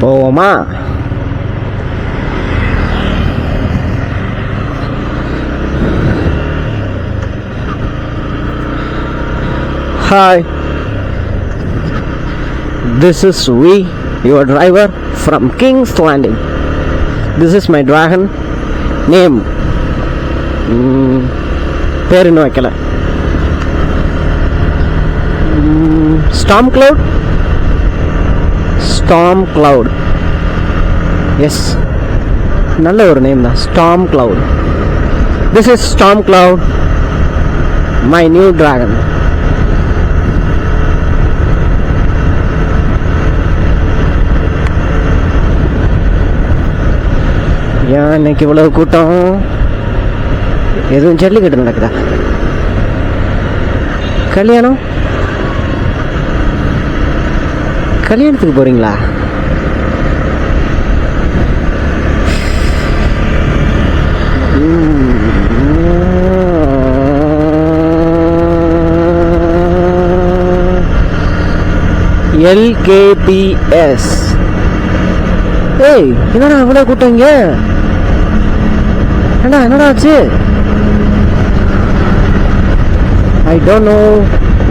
போவோமா? Hi, this is V, your driver from King's Landing. This is my dragon. Name பேர் இன்னும் வைக்கல. Storm Cloud. Storm Cloud. Yes, நல்ல ஒரு name தான். Storm Cloud. This is Storm Cloud, my new dragon. ஏன் இன்னைக்கு இவ்வளவு கூட்டம்? எதுவும் ஜல்லிக்கட்டு நடக்குதா? கல்யாணம்? கல்யாணத்துக்கு போறீங்களா? LKPS. ஏய், என்னடா இவ்வளவு கூட்டம் இங்க? என்னடா ஆச்சு? I don't know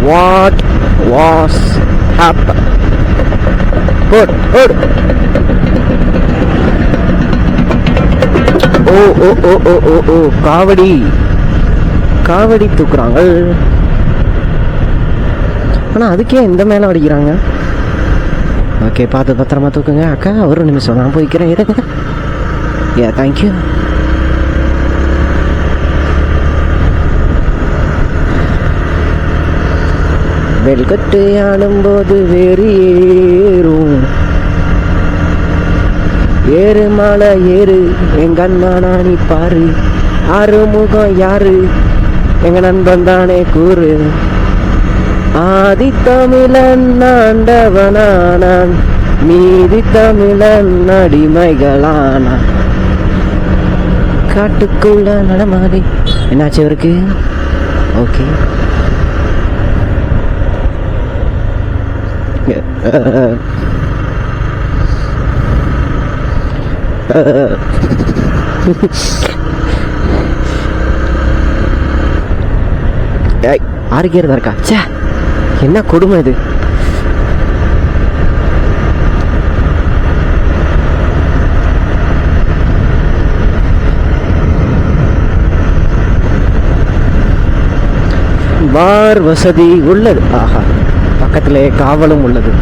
what was happened. Good. ஓ காவடி தூக்குறாங்க. ஆனா அதுக்கே இந்த மேல அடிக்கிறாங்க. ஓகே, பார்த்து பத்திரமா தூக்குங்க அக்கா. ஒரு நிமிஷம், நான் போய்க்கிறேன். இருங்க. யா, தேங்க்யூ. வெல்கட்டு ஆடும்போது வேறு ஏறும். ஏறு மலை ஏறு, எங்க அண்ணா நீ பாரு. ஆறுமுகம் யாரு? எங்க நண்பன் தானே கூறு. ஆதி தமிழன் ஆண்டவனானான், மீதி தமிழன் அடிமைகளானான். காட்டுக்குள்ள நடமாடி. என்னாச்சு இவருக்கு? ஓகே. ஆறுகேறதா இருக்கா? சே, என்ன கொடுமை இது. பார் வசதி உள்ளது. ஆஹா, பக்கத்திலே காவலும் உள்ளது.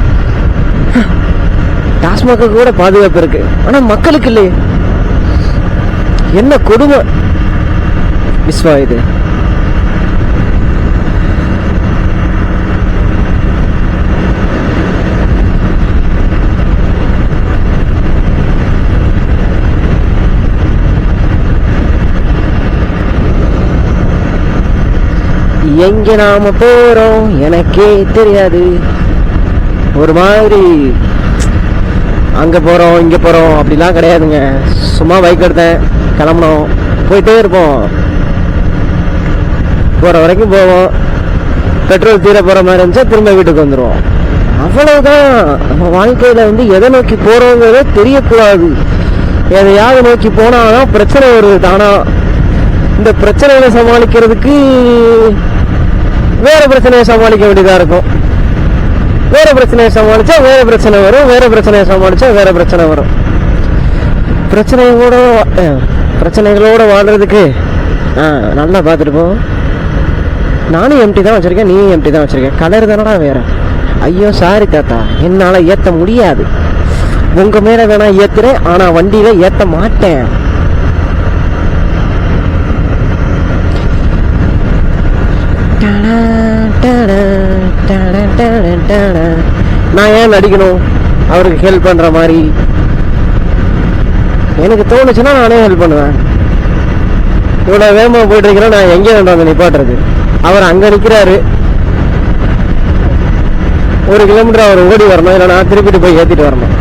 டாஸ்மாக்கு கூட பாதுகாப்பு இருக்கு, ஆனா மக்களுக்கு இல்லையே. என்ன கொடுமை விஸ்வா இது. எங்க நாம போறோம் எனக்கே தெரியாது. ஒரு மாதிரி அங்க போறோம் இங்க போறோம் அப்படிலாம் கிடையாதுங்க. சும்மா பைக் எடுத்தேன், கிளம்பணும், போயிட்டே இருப்போம். போற வரைக்கும் போவோம். பெட்ரோல் தீர போற மாதிரி இருந்துச்சா திரும்ப வீட்டுக்கு வந்துடுவோம். அவ்வளவுதான். நம்ம வாழ்க்கையில எதை நோக்கி போறோங்கிறத தெரியக்கூடாது. எதையாவது நோக்கி போனாதான் பிரச்சனை வருது தானா. இந்த பிரச்சனைகளை சமாளிக்கிறதுக்கு வேற பிரச்சனையை சமாளிக்க வேண்டியதா இருக்கும். வேற பிரச்சனையை சமாளிச்சா வேற பிரச்சனை வரும். வேற பிரச்சனையை சமாளிச்சா வேற பிரச்சனை வரும். பிரச்சனைகளோட வாழ்றதுக்கு நல்லா பார்த்துட்டு போ. நானும் எம்டி தான் வச்சிருக்கேன், நீயும் எம்டி தான் வச்சிருக்கேன். கலர் தானடா வேற. ஐயோ சாரி தாத்தா, என்னால ஏத்த முடியாது. உங்க மேல வேணா ஏத்துறேன், ஆனா வண்டியில ஏத்த மாட்டேன். நான் ஏன் நடிக்கணும் அவருக்கு ஹெல்ப் பண்ற மாதிரி? எனக்கு தோணுச்சுன்னா நானே ஹெல்ப் பண்ணுவேன். இவ்வளவு வேகமா போயிட்டு இருக்கிறேன், நான் எங்கே வேண்டாம் நிப்பாட்டுறது? அவர் அங்க நிக்கிறாரு, 1 கிலோமீட்டர் அவர் ஓடி வரணும், இல்லை நான் திருப்பிட்டு போய் ஏத்திட்டு வரணும்.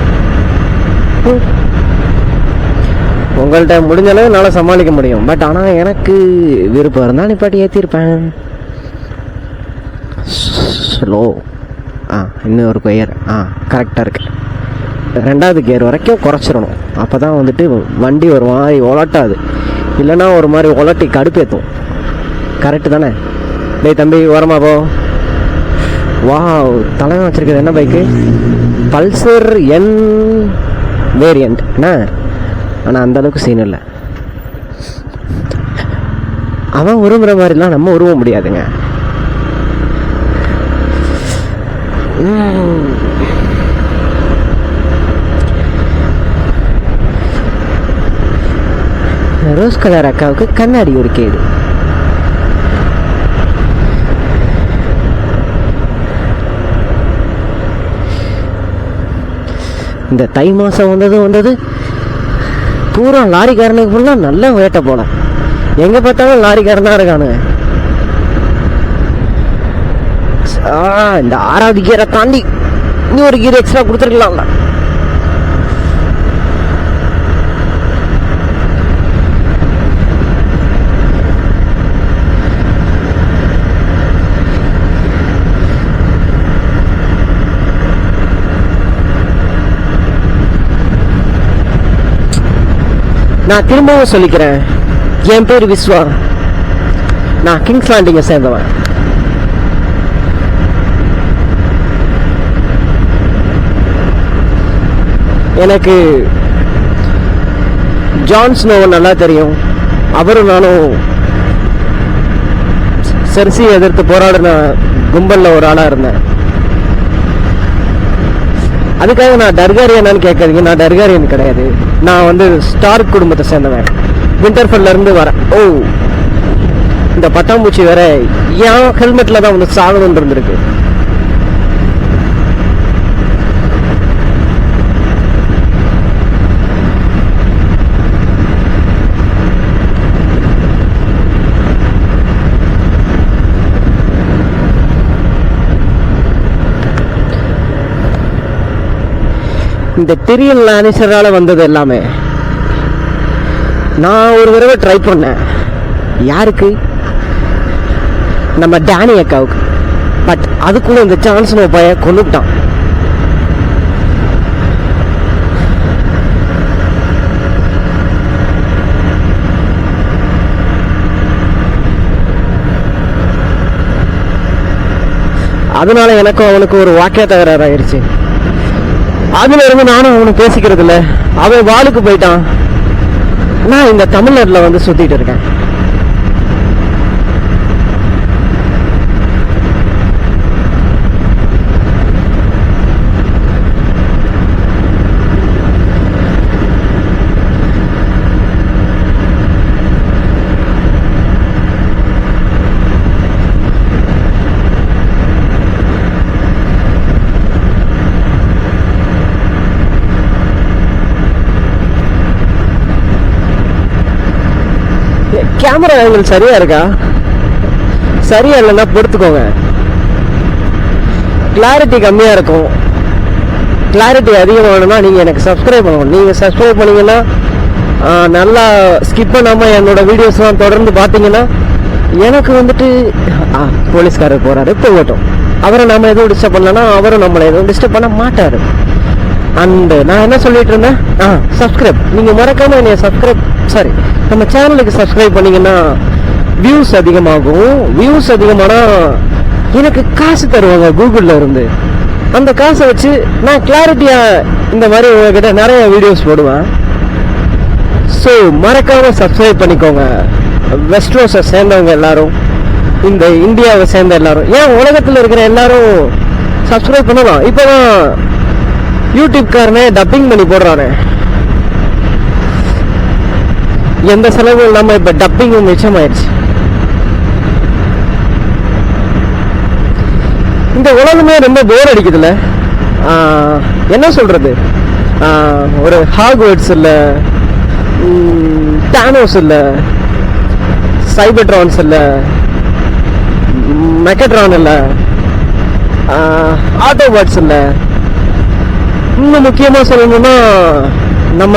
உங்கள்கிட்ட முடிஞ்ச அளவு என்னால் சமாளிக்க முடியும். பட் ஆனால் எனக்கு விருப்பம் இருந்தால் நிப்பாட்டி ஏற்றிருப்பேன். ஸ்லோ. இன்னும் ஒரு கொயர். கரெக்டாக இருக்கு. 2வது கியர் வரைக்கும் குறைச்சிடணும். அப்போ தான் வந்துட்டு வண்டி ஒரு மாதிரி உலட்டாது, இல்லைன்னா ஒரு மாதிரி உலட்டி கடுப்பேற்றும். கரெக்டு தானே? டேய் தம்பி ஓரமா போ. வா, தலைவன் வச்சிருக்கிறது என்ன பைக்கு? பல்சர் என் வேரியண்ட் என்ன, ஆனால் அந்தளவுக்கு சீன் இல்லை. அவன் உருவுற மாதிரிலாம் நம்ம உருவ முடியாதுங்க. ரோஸ் கலர் அக்காவுக்கு கண்ணாடி ஒரு கேடு. இந்த தை மாசம் வந்தது பூரா லாரிக்காரனுக்கு ஃபுல்லாக நல்ல வேட்டை போல. எங்க பார்த்தாலும் லாரிக்காரன் தான் இருக்கானுங்க. இந்த 6வது கியரை தாண்டி இன்னும் ஒரு கியர் எக்ஸ்ட்ரா கொடுத்துருக்கலாம்ல. நான் திரும்பவும் சொல்லிக்கிறேன், என் பேர் விஸ்வா. நான் கிங்ஸ் லேண்டிங்கை சேர்ந்தவன். எனக்கு ஜான் ஸ்னோவை நல்லா தெரியும். அவரும் நானும் செர்சியை எதிர்த்து போராடின கும்பலில் ஒரு ஆளாக இருந்தேன். அதுக்காக நான் டர்காரியனான்னு கேட்காதீங்க, நான் டர்காரியன் கிடையாது. நான் வந்து ஸ்டார்க் குடும்பத்தை சேர்ந்தவன். விண்டர்ஃபெல்ல இருந்து வரேன். ஓ, இந்த பட்டாம்பூச்சி வேற ஏன் ஹெல்மெட்ல தான் வந்து சாகணும்னு இருந்திருக்கு. இந்த டிரியன் லானிஸ்டரால வந்தது எல்லாமே. நான் ஒரு தடவை ட்ரை பண்ணேன். யாருக்கு? நம்ம டேனி அக்காவுக்கு. பட் அதுக்குள்ள இந்த சான்ஸ் நோ பைய கொண்டுட்டான். அதனால எனக்கும் அவனுக்கு ஒரு வாக்கிய தகராறு ஆயிடுச்சு. அதுல இருந்து நானும் அவனு பேசிக்கிறது இல்லை. அவன் வாளுக்கு போயிட்டான். நான் இந்த தமிழ்நாட்டுல வந்து சுத்திட்டு இருக்கேன். கேமரா ஆங்கிள் சரியா இருக்கா? சரியா இல்லைன்னா பொறுத்துக்கோங்க. கிளாரிட்டி கம்மியா இருக்கும். கிளாரிட்டி அதிகமாகணும்னா நீங்க எனக்கு சப்ஸ்கிரைப் பண்ணணும். நீங்க சப்ஸ்கிரைப் பண்ணீங்கன்னா நல்லா ஸ்கிப் பண்ணாம என்னோட வீடியோஸ்லாம் தொடர்ந்து பார்த்தீங்கன்னா எனக்கு வந்துட்டு போலீஸ்காரர் போறாரு போகட்டும், அவரை நம்ம எதுவும் டிஸ்டர்ப் பண்ணலன்னா அவரும் நம்மளை எதுவும் டிஸ்டர்ப் பண்ண மாட்டாரு. அண்ட் நான் என்ன சொல்லிட்டு இருந்தேன், சப்ஸ்கிரைப் நீங்க மறக்காம என்னைய நம்ம சேனலுக்கு சப்ஸ்கிரைப் பண்ணீங்கன்னா வியூஸ் அதிகமாகும். வியூஸ் அதிகமானா எனக்கு காசு தருவாங்க கூகுள்ல இருந்து. அந்த காசை வச்சு நான் கிளாரிட்டியா இந்த மாதிரி உங்ககிட்ட நிறைய வீடியோஸ் போடுவேன். ஸோ மறக்காம சப்ஸ்கிரைப் பண்ணிக்கோங்க. வெஸ்ட்ரோஸை சேர்ந்தவங்க எல்லாரும், இந்த இந்தியாவை சேர்ந்த எல்லாரும், ஏன் உலகத்தில் இருக்கிற எல்லாரும் சப்ஸ்கிரைப் பண்ணலாம். இப்போதான் யூடியூப்காரனே டப்பிங் பண்ணி போடுறானே. எந்த செலவும் இல்லாம இப்ப டப்பிங்கும் மிச்சமாயிடுச்சு. இந்த உலகமே ரொம்ப போர் அடிக்குதுல்ல. என்ன சொல்றது, ஒரு ஹாக்வர்ட்ஸ் இல்ல, டானோஸ் இல்ல, சைபர்ட்ரான்ஸ் இல்ல, மெக்கட்ரான் இல்ல, ஆட்டோபாட்ஸ் இல்ல. இன்னும் முக்கியமா சொல்லணும்னா நம்ம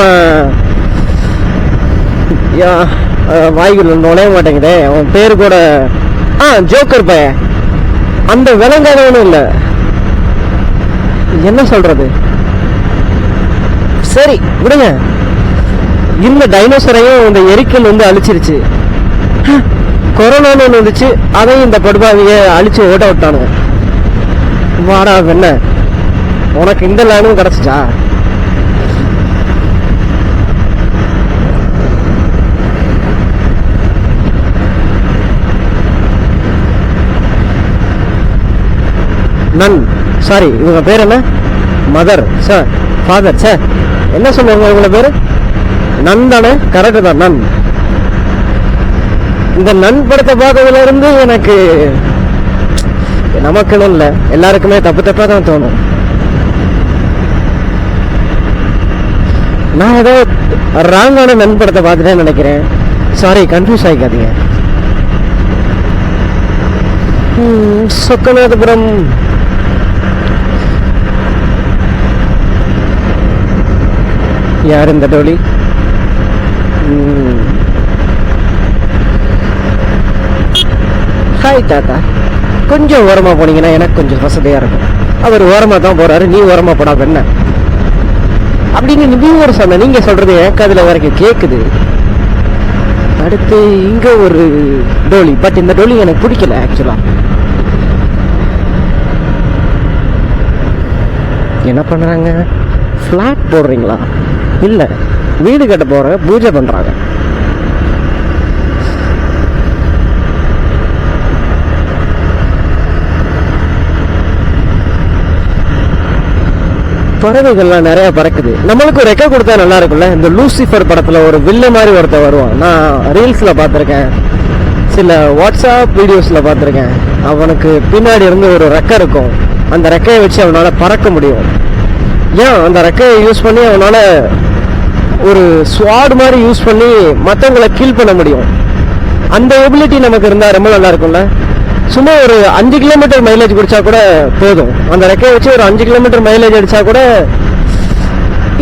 வாய்கள் நுழைய மாட்டேங்குதே அவன் பேரு கூட, ஜோக்கர் பைய. அந்த விலங்காதவனும் இல்ல, என்ன சொல்றது, சரி விடுங்க. இருந்த டைனோசரையும் இந்த எரிக்கல் வந்து அழிச்சிருச்சு. கொரோனான்னு ஒன்று வந்துச்சு, அதையும் இந்த படுபாவிய அழிச்சு ஓட்ட விட்டானுங்க. வாடா என்ன உனக்கு இந்த லேண்டும் கிடைச்சிச்சா? நன் சாரி, இவங்க பேர் என்ன? மதர் சார், ஃபாதர் சார், என்ன சொல்லுவாங்க இவங்க பேரு? நன் தானே? கரெக்டு தான், நன். இந்த நன் படத்தை பார்த்ததுல இருந்து எனக்கு நமக்குன்னு இல்லை, எல்லாருக்குமே தப்பு தப்பா தான் தோணும். நான் ஏதோ ராங்கான நன் படத்தை பார்த்துட்டேன்னு நினைக்கிறேன். Sorry, confuse ஆகிக்காதீங்க. சொக்கநாதபுரம் யார் இந்த டோலி? ஹாய் தாத்தா, கொஞ்சம் ஓரமா போனீங்கன்னா எனக்கு கொஞ்சம் வசதியா இருக்கும். அவர் ஓரமா தான் போறாரு, நீ ஓரமா போடா என்ன அப்படின்னு நீ ஒரு சொன்ன. நீங்க சொல்றது எனக்கு அதுல வரைக்கும் கேக்குது. அடுத்து இங்க ஒரு டோலி, பட் இந்த டோலி எனக்கு பிடிக்கல ஆக்சுவலா. என்ன பண்றாங்க? ஃபிளாட் போடுறீங்களா? இல்ல, வீடு கட்ட போற பூஜை பண்றாங்க. பறவைகள்லாம் நிறைய பறக்குது. நம்மளுக்கு ஒரு ரெக்க கொடுத்தா நல்லா இருக்கும்ல. இந்த லூசிஃபர் படத்துல ஒரு வில்ல மாதிரி ஒருத்த வருவான். நான் ரீல்ஸ்ல பார்த்துருக்கேன், சில வாட்ஸ்அப் வீடியோஸ்ல பார்த்துருக்கேன். அவனுக்கு பின்னாடி இருந்து ஒரு ரெக்கை இருக்கும். அந்த ரெக்கையை வச்சு அவனால பறக்க முடியும். ஏன் அந்த ரெக்கையை யூஸ் பண்ணி அவனால ஒரு ஸ்வாட் மாதிரி யூஸ் பண்ணி மற்றவங்களை கீல் பண்ண முடியும். அந்த எபிலிட்டி நமக்கு இருந்தா ரொம்ப நல்லா இருக்கும்ல. சும்மா ஒரு 5 கிலோமீட்டர் மைலேஜ் குடிச்சா கூட போதும். அந்த ரெக்கையை வச்சு ஒரு 5 கிலோமீட்டர் மைலேஜ் அடிச்சா கூட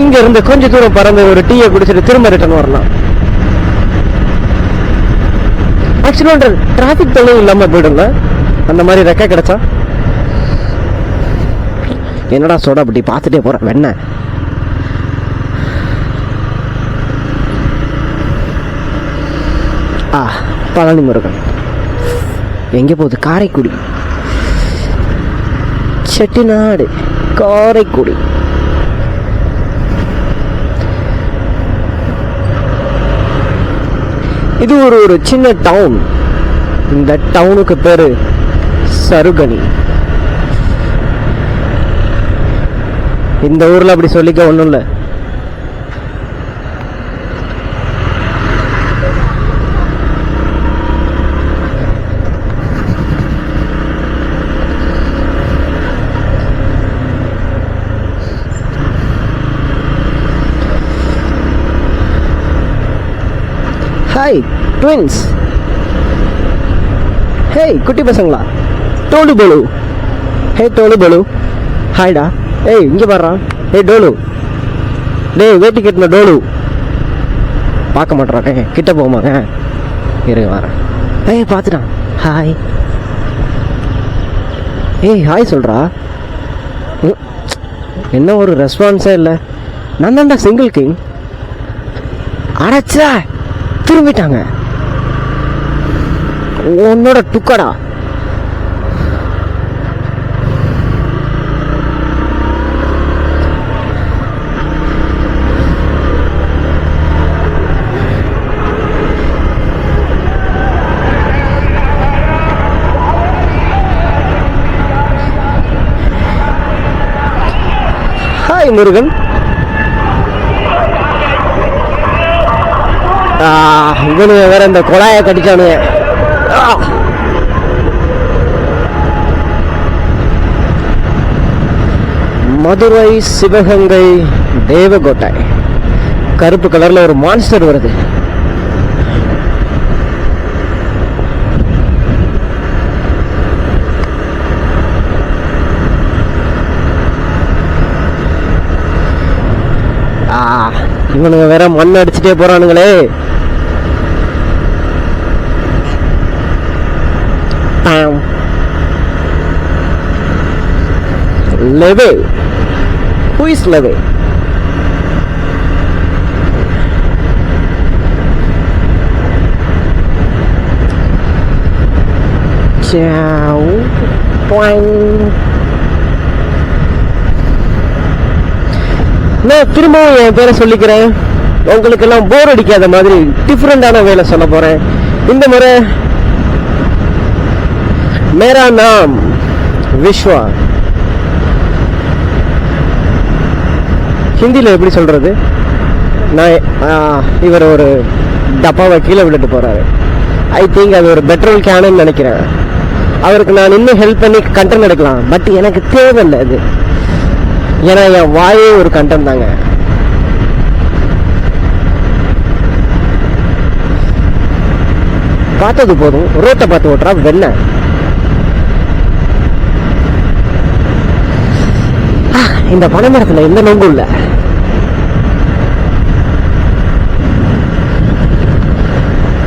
இங்க இருந்து கொஞ்ச தூரம் பறந்து ஒரு டீயை குடிச்சிட்டு திரும்ப ரிட்டர்ன் வரலாம். ஆக்சுவலா டிராபிக் தொழில் இல்லாம போயிடும்ல அந்த மாதிரி ரெக்கை கிடைச்சா. என்னடா சோடா அப்படி பார்த்துட்டே போறேன் வெண்ண. பழனி முருகன் எங்க போகுது? காரைக்குடி, செட்டிநாடு, காரைக்குடி. இது ஒரு சின்ன டவுன். இந்த டவுனுக்கு பேரு சருகணி. இந்த ஊர்ல அப்படி சொல்லிக்க ஒண்ணும் இல்லை. Hi twins. ஹே குட்டி பசங்களா, டோலு போலு. ஹே டோலு போலு, ஹாய்டா. ஏய் இங்கே பாடுறான். ஏய் டோலு, டேய் வேட்டி கட்டின டோலு. பார்க்க மாட்டேறான், கிட்ட போமாங்க. இருங்க வரேன். ஏய் பார்த்துட்டான். ஹாய். ஏய் ஹாய் சொல்கிறா. என்ன ஒரு ரெஸ்பான்ஸே இல்லை. நான் தான்டா சிங்கிள் கிங். அடைச்சா திரும்பிட்டாங்க. உன்னோட துக்கடா. ஹாய் முருகன். இவனு வேற இந்த குழாயை கட்டிச்சானு. மதுரை, சிவகங்கை, தேவகோட்டை. கருப்பு கலர்ல ஒரு மான்ஸ்டர் வருது. இவனுங்க வேற மண் அடிச்சுட்டே போறானுங்களே. லெவே, who is லெவே? நான் திரும்பவும் என் பேரை சொல்லிக்கிறேன். உங்களுக்கெல்லாம் போர் அடிக்காத மாதிரி டிஃப்ரெண்டான வேலை சொல்ல போறேன். இந்த முறை மேரா நாம் விஸ்வா. ஹிந்தியில் எப்படி சொல்றது? நான் இவர் ஒரு டப்பாவை கீழே விட்டுட்டு போறாரு. ஐ திங்க் அது ஒரு பெட்ரோல் கேனுன்னு நினைக்கிறேன். அவருக்கு நான் இன்னும் ஹெல்ப் பண்ணி கண்டென்ட் எடுக்கலாம். பட் எனக்கு தேவையில்லை அது. ஏன்னா என் வாயே ஒரு கண்டென்ட் தாங்க. பார்த்தது போதும், ரோட்டை பார்த்து ஓட்டுறா வெண்ண. இந்த பனைமரத்தில் எந்த நோம்பும் இல்லை.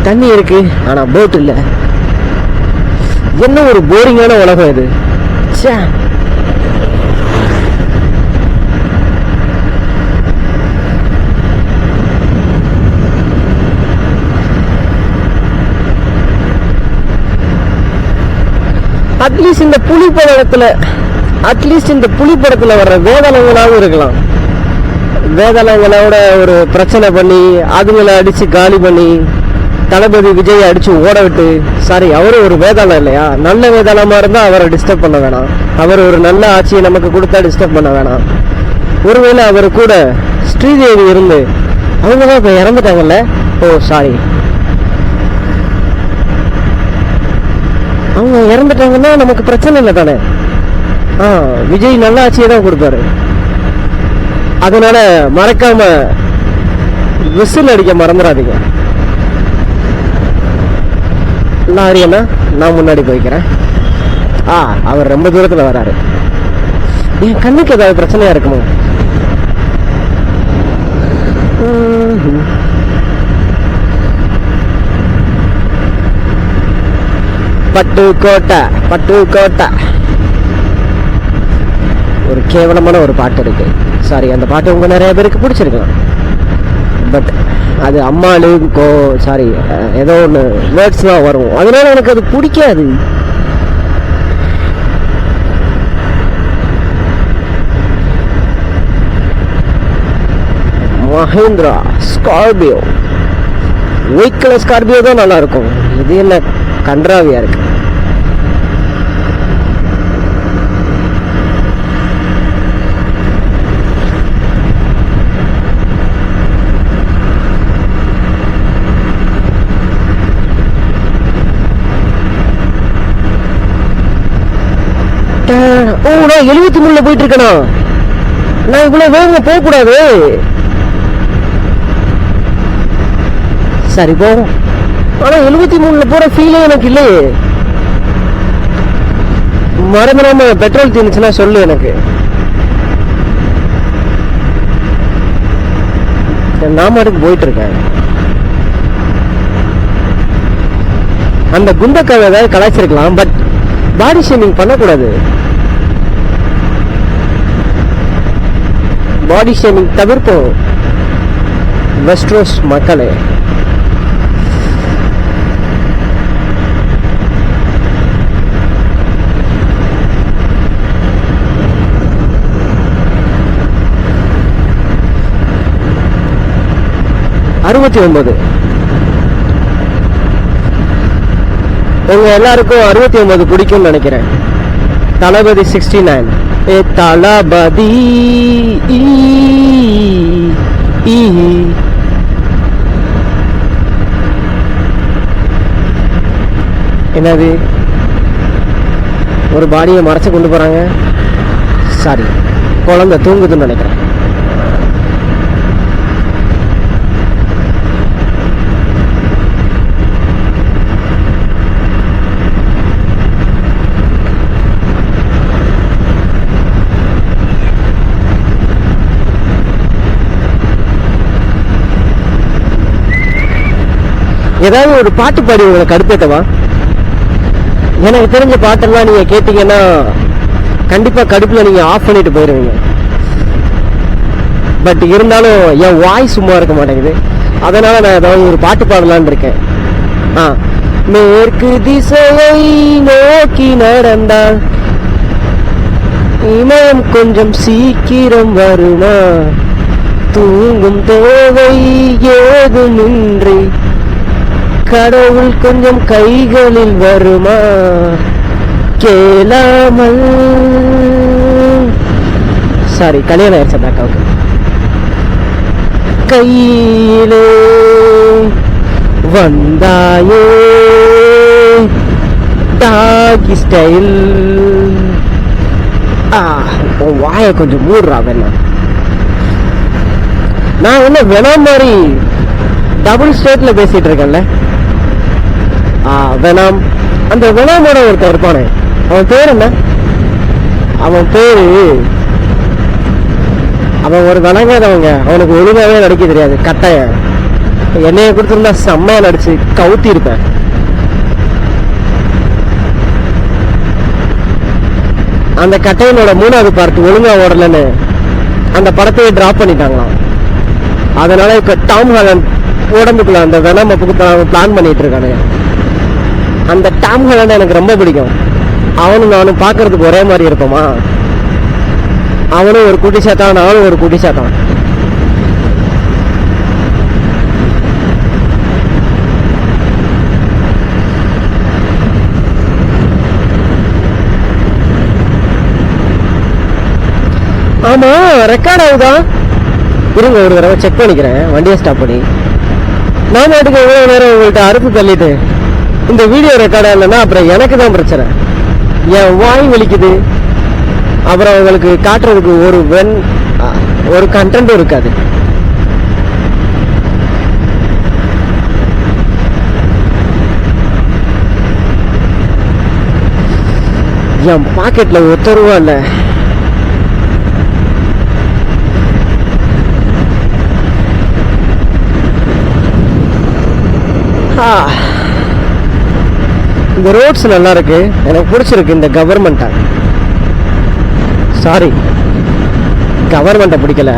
தண்ணி இருக்கு, ஆனா போட் இல்ல. என்ன ஒரு போரிங்கான உலகம் இது. அட்லீஸ்ட் இந்த புலிப்படத்துல வர்ற வேதாளங்களாவும் இருக்கலாம். வேதாளங்களோட ஒரு பிரச்சனை பண்ணி அதுங்களை அடிச்சு காலி பண்ணி தளபதி விஜய் அடிச்சு ஓட விட்டு, சாரி அவரு ஒரு வேதாளம் இல்லையா, நல்ல வேதாளமா இருந்தா அவரை டிஸ்டர்ப் பண்ண வேணாம். அவர் ஒரு நல்ல ஆட்சியை நமக்கு கொடுத்தா டிஸ்டர்ப் பண்ண வேணாம். ஒருவேளை அவர் கூட ஸ்ரீதேவி இருந்து அவங்க தான் இப்ப இறந்துட்டாங்கல்ல. ஓ சாரி, அவங்க இறந்துட்டாங்கன்னா நமக்கு பிரச்சனை இல்லை தானே. விஜய் நல்ல ஆட்சியை தான் கொடுப்பாரு. அதனால மறக்காம விசில் அடிக்க மறந்துடாதீங்க. லாரியண்ணா நான் முன்னாடி போய்க்கிறேன். அவர் ரொம்ப தூரத்துல வராரு. என் கண்ணுக்கு ஏதாவது பிரச்சனையா இருக்குமோ? பட்டுக்கோட்டை ஒரு கேவலமான ஒரு பாட்டு இருக்கு. சாரி, அந்த பாட்டு உங்க நிறைய பேருக்கு பிடிச்சிருக்கலாம். பட் அது அம்மாளு சாரி ஏதோ ஒன்று வேர்ட்ஸ் தான் வரும். அதனால எனக்கு அது பிடிக்காது. Mahindra Scorpio, white colour Scorpio தான் நல்லா இருக்கும். இது என்ன கன்றாவியா இருக்கு. நான் 73 போயிட்டு இருக்கேனா? நான் இவ்வளவு வேகமா போக கூடாது. சரி போவோம். ஆனா 73 போற ஃபீலே எனக்கு இல்லையே. மறந்துடாம பெட்ரோல் தீர்ந்துச்சுன்னா சொல்லு எனக்கு. நான் மாட்டுக்கு போயிட்டு இருக்கேன். அந்த குண்டக்காவை ஏதாவது கலாச்சிருக்கலாம். பட் பாடி ஷேமிங் பண்ணக்கூடாது. பாடி ஷேமிங் தவிர்ப்போம் வெஸ்ட்ரோஸ் மக்களே. உங்க எல்லாருக்கும் 69 பிடிக்கும்னு நினைக்கிறேன். தளபதி 69. தளபதி என்னது ஒரு பாடியை மறைச்சு கொண்டு போறாங்க. சாரி, குழந்தை தூங்குதுன்னு நினைக்கிறேன். ஏதாவது ஒரு பாட்டு பாடி உங்களை கடுப்பேத்தவா? எனக்கு தெரிஞ்ச பாட்டெல்லாம் நீங்க கேட்டீங்கன்னா கண்டிப்பா கடுப்புல நீங்க ஆஃப் பண்ணிட்டு போயிருவீங்க. பட் இருந்தாலும் என் வாய் சும்மா இருக்க மாட்டேங்குது. அதனால நான் ஏதாவது ஒரு பாட்டு பாடலான்னு இருக்கேன். மேற்கு திசையை நோக்கி நடந்தால் இமயம் கொஞ்சம் சீக்கிரம் வருமா? தூங்கும் தேவை ஏதுமின்றி கடவுள் கொஞ்சம் கைகளில் வருமா? கேளாமல் சாரி கல்யாணம் ஆயிடுச்சு அந்த அக்காவுக்கு. கையிலே வந்தாயே டாகி ஸ்டைல். உன் வாயை கொஞ்சம் மூடுறா வேணா. நான் என்ன வெனாம் மாதிரி டபுள் ஸ்டேட்ல பேசிட்டு இருக்கேன்ல. வெனாம், அந்த வெனாமோட ஒருத்தர் இருப்பானே, அவன் பேர் என்ன? அவன் பேரு, அவன் ஒரு வணங்காதவங்க, அவனுக்கு ஒழுங்காவே நடிக்க தெரியாது. கட்டைய என்னைய கொடுத்துருந்தா செம்மையா நடிச்சு கவுத்தி இருப்பேன். அந்த கட்டையனோட 3வது பார்ட் ஒழுங்கா ஓடலன்னு அந்த படத்தையே டிராப் பண்ணிட்டாங்களாம். அதனால இப்ப டாம் ஹாலண்ட் உடம்புக்குள்ள அந்த வெனம் பிளான் பண்ணிட்டு இருக்கானுங்க. அந்த டாம் ஹாலண்ட் எனக்கு ரொம்ப பிடிக்கும். அவனும் நானும் பாக்குறதுக்கு ஒரே மாதிரி இருப்போமா? அவனும் ஒரு குட்டி சாத்தான், நானும் ஒரு குட்டி சாத்தான். ஆமா, ரெக்கார்ட் ஆகுதா? இருங்க ஒரு தடவை செக் பண்ணிக்கிறேன். வண்டியை ஸ்டாப் பண்ணி நான் அதுக்கு எவ்வளவு நேரம் உங்கள்கிட்ட அறுப்பு தள்ளிட்டு இந்த வீடியோ ரெக்கார்ட் ஆகலைன்னா அப்புறம் எனக்கு தான் பிரச்சனை. என் வாய் வலிக்குது. அப்புறம் உங்களுக்கு காட்டுறதுக்கு ஒரு கண்டென்ட்டும் இருக்காது. என் பாக்கெட்ல ₹1 இல்ல. இந்த ரோட்ஸ் நல்லா இருக்கு, எனக்கு பிடிச்சிருக்கு. இந்த கவர்மெண்ட்டை பிடிக்கல,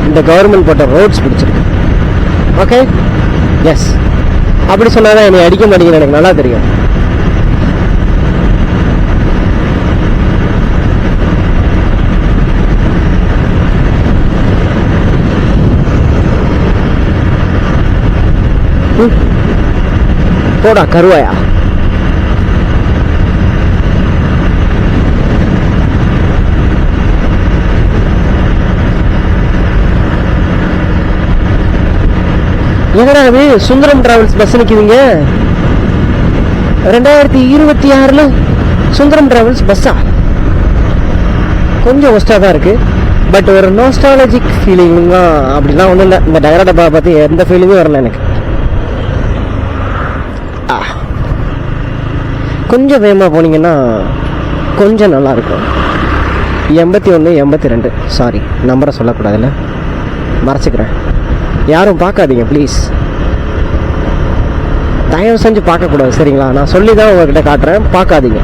இந்த கவர்மெண்ட் போட்ட ரோட்ஸ் பிடிச்சிருக்கு. ஓகே, எஸ், அப்படி சொன்னாதான் என்னை அடிக்க மாட்டேங்குது, எனக்கு நல்லா தெரியும். போடா கருவாயா. எங்கடா அது சுந்தரம் டிராவல்ஸ் பஸ் நிக்குதுங்க. 2026 சுந்தரம் டிராவல்ஸ் பஸ்ஸா? கொஞ்சம் ஒஸ்டா தான் இருக்கு. பட் ஒரு நோஸ்டாலஜிக் ஃபீலிங் அப்படிலாம் ஒன்றும் இல்லை. இந்த டயரா டப்பா பற்றி எந்த ஃபீலிங்குமே வரல எனக்கு. கொஞ்சம் வேகமாக போனீங்கன்னா கொஞ்சம் நல்லாயிருக்கும். 81 82, சாரி நம்பரை சொல்லக்கூடாதுல்ல, மறைச்சிக்கிறேன். யாரும் பார்க்காதீங்க ப்ளீஸ், தயவு செஞ்சு பார்க்கக்கூடாது சரிங்களா? நான் சொல்லி தான் உங்ககிட்ட காட்டுறேன், பார்க்காதீங்க.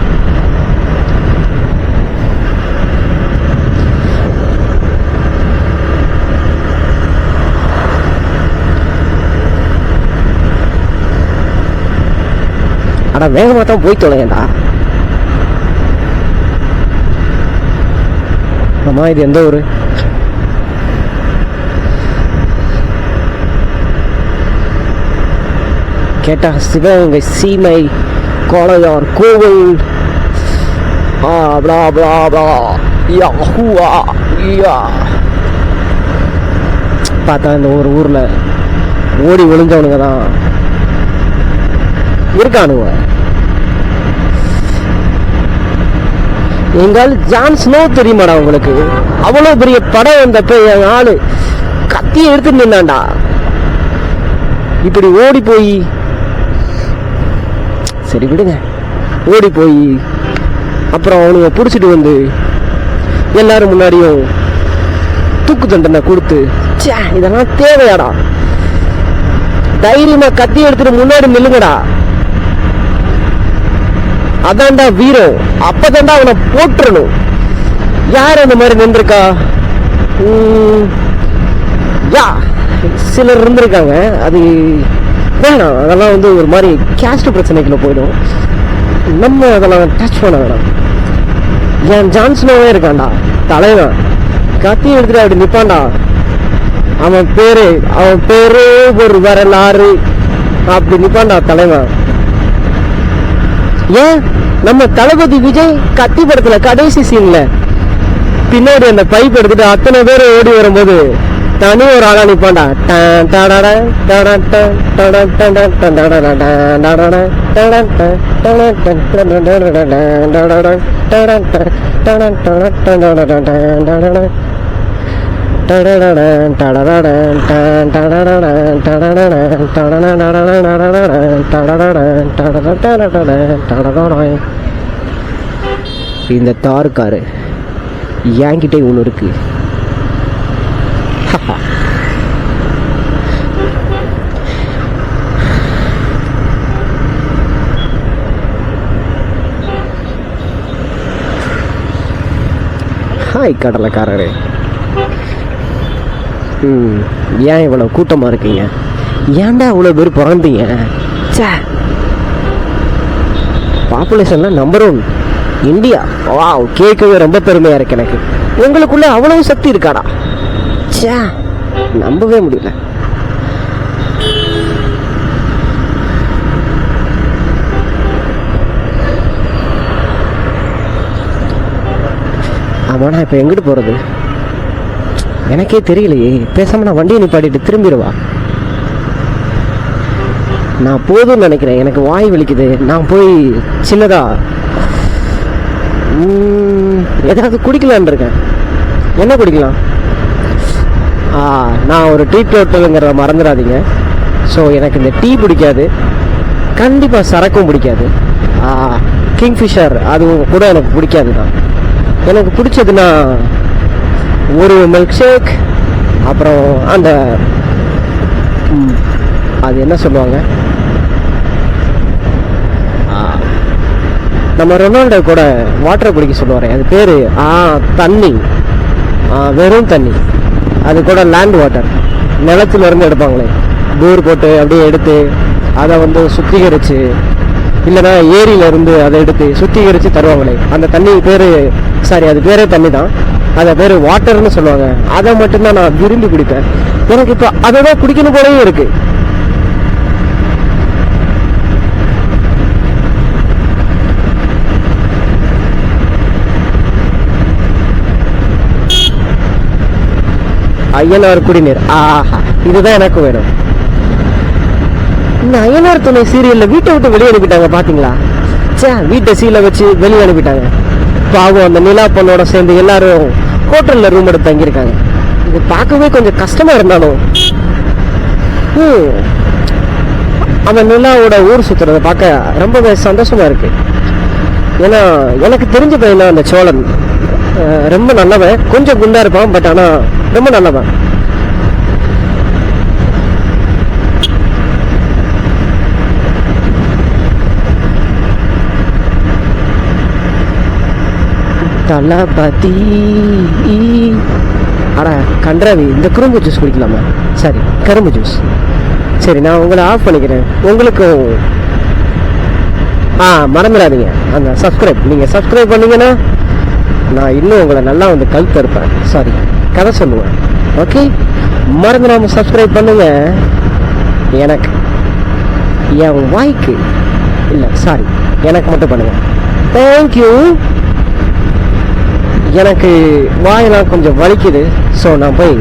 அட வேகமாக தான் போய் தொலைங்கடா. ஆமா, இது எந்த ஊரு? கேட்டா சிவகங்கை சீமை கோளையார் கோவில். பார்த்தா இந்த ஒரு ஊர்ல ஓடி ஒளிஞ்சவனுங்க தான் இருக்கானுங்க. எங்கால் ஜான் ஸ்னோ தெரியுமாடா உங்களுக்கு? அவ்வளவு பெரிய படம் வந்தப்ப என் ஆளு கத்தியை எடுத்து நின்னாண்டா. இப்படி ஓடி போய், சரி விடுங்க, ஓடி போய் அப்புறம் அவனுங்க பிடிச்சிட்டு வந்து எல்லாரும் முன்னாடியும் தூக்கு தண்டனை கொடுத்து, இதெல்லாம் தேவையாடா? தைரியமா கத்தி எடுத்துட்டு முன்னாடி நில்லுங்கடா. அதான்டா வீரம். அப்பதான்டா அவனை போட்டுறணும். யார் அந்த மாதிரி நின்றுருக்கா? சிலர் இருந்திருக்காங்க. அது வேணாம், அதெல்லாம் வந்து ஒரு மாதிரி கேஸ்ட் பிரச்சனைக்குள்ள போயிடும். நம்ம அதெல்லாம் டச் பண்ண வேணாம். என் ஜான்சனோவே இருக்கான்டா தலைவன், கத்தி எடுத்துட்டு அப்படி நிப்பான்டா. அவன் பேரு ஒரு வரலாறு அப்படி நிப்பான்டா தலைவன். ஏன் நம்ம தளபதி விஜய் கத்தி படத்துல கடைசி சீன்ல பின்னாடி அந்த பைப் எடுத்துட்டு அத்தனை பேர் ஓடி வரும்போது தனி ஒரு ஆளா நிப்பான்டா. இந்த தார் காரு என்கிட்ட ஒன்று இருக்கு. ஹாய் கடலைக்காரரே. ஏன் இவ்வளோ கூட்டமாக இருக்கீங்க? ஏன்டா இவ்வளோ பேர் பிறந்தீங்க? சே, பாப்புலேஷன்லாம் நம்பர் 1 இந்தியா. வா, கேட்கவே ரொம்ப பெருமையாக இருக்கு எனக்கு. உங்களுக்குள்ள அவ்வளவு சக்தி இருக்காடா? சே, நம்பவே முடியல. ஆமாண்ணா, இப்போ எங்கிட்டு போகிறது எனக்கே தெரியலையே. பேசாமல் நான் வண்டியை நிப்பாட்டிட்டு திரும்பிடுவா. நான் போதும்னு நினைக்கிறேன், எனக்கு வாய் வலிக்குது. நான் போய் சின்னதா ஏதாவது குடிக்கலான்னு இருக்கேன். என்ன குடிக்கலாம்? நான் ஒரு டீ டோட்டலுங்கிறத மறந்துடாதீங்க. ஸோ எனக்கு இந்த டீ பிடிக்காது, கண்டிப்பாக சரக்கும் பிடிக்காது. கிங்ஃபிஷர் அதுவும் கூட எனக்கு பிடிக்காது தான். எனக்கு பிடிச்சதுன்னா ஒரு மில்க் ஷேக், அப்புறம் அந்த அது என்ன சொல்லுவாங்க, நம்ம ரொனால்டோ கூட வாட்டர் குடிக்க சொல்லுவார், அது பேர் தண்ணி, வெறும் தண்ணி. அது கூட லேண்ட் வாட்டர், நிலத்துலேருந்து எடுப்பாங்களே, போர் போட்டு அப்படியே எடுத்து அதை வந்து சுத்திகரித்து, இல்லைன்னா ஏரியிலேருந்து அதை எடுத்து சுத்திகரித்து தருவாங்களே, அந்த தண்ணி பேர், சாரி அது பேரே தண்ணி தான், அதை பேர் வாட்டர்னு சொல்லுவாங்க. அதை மட்டும்தான் நான் விரும்பி குடிப்பேன். எனக்கு இப்போ அதை தான் குடிக்கணும் போலவே இருக்கு. ஐயனார் குடிநீர், ஆஹா, இதுதான் எனக்கு வேணும். இந்த ஐயனார் துணை சீரியல்ல வீட்டை விட்டு வெளியே அனுப்பிட்டாங்க பாத்தீங்களா? சே, வீட்டை சீல வச்சு வெளியே அனுப்பிட்டாங்க. பாவம் அந்த நிலா பொண்ணோட சேர்ந்து எல்லாரும் ஹோட்டல்ல ரூம் எடுத்து தங்கியிருக்காங்க. இது பார்க்கவே கொஞ்சம் கஷ்டமா இருந்தாலும் அவன் நிலாவோட ஊர் சுத்துறத பார்க்க ரொம்பவே சந்தோஷமா இருக்கு. ஏன்னா எனக்கு தெரிஞ்ச பையனா அந்த சோழன் ரொம்ப நல்லவன். கொஞ்சம் குண்டா இருப்பான், பட் ஆனா ரொம்ப நல்லவன். தலபதி அடா கன்றாவி, இந்த குறும்பு ஜூஸ் குடிக்கலாமா? சரி, கரும்பு ஜூஸ். சரி, நான் உங்களை ஆஃப் பண்ணிக்கிறேன். உங்களுக்கும் மறந்துடாதீங்க அந்த சப்ஸ்கிரைப். நீங்கள் சப்ஸ்கிரைப் பண்ணீங்கன்னா நான் இன்னும் உங்களை நல்லா வந்து கழுத்து இருப்பேன், சாரி கதை சொல்லுவேன். ஓகே, மறந்துடாம சப்ஸ்கிரைப் பண்ணுங்க. எனக்கு என் வாய்க்கு இல்லை, சாரி எனக்கு மட்டும் பண்ணுங்க. தேங்க்யூ. எனக்கு வாயெல்லாம் கொஞ்சம் வலிக்குது. ஸோ நான் போய்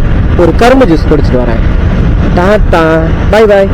ஒரு கரும்பு ஜூஸ் குடிச்சிட்டு வரேன். Tata, bye bye.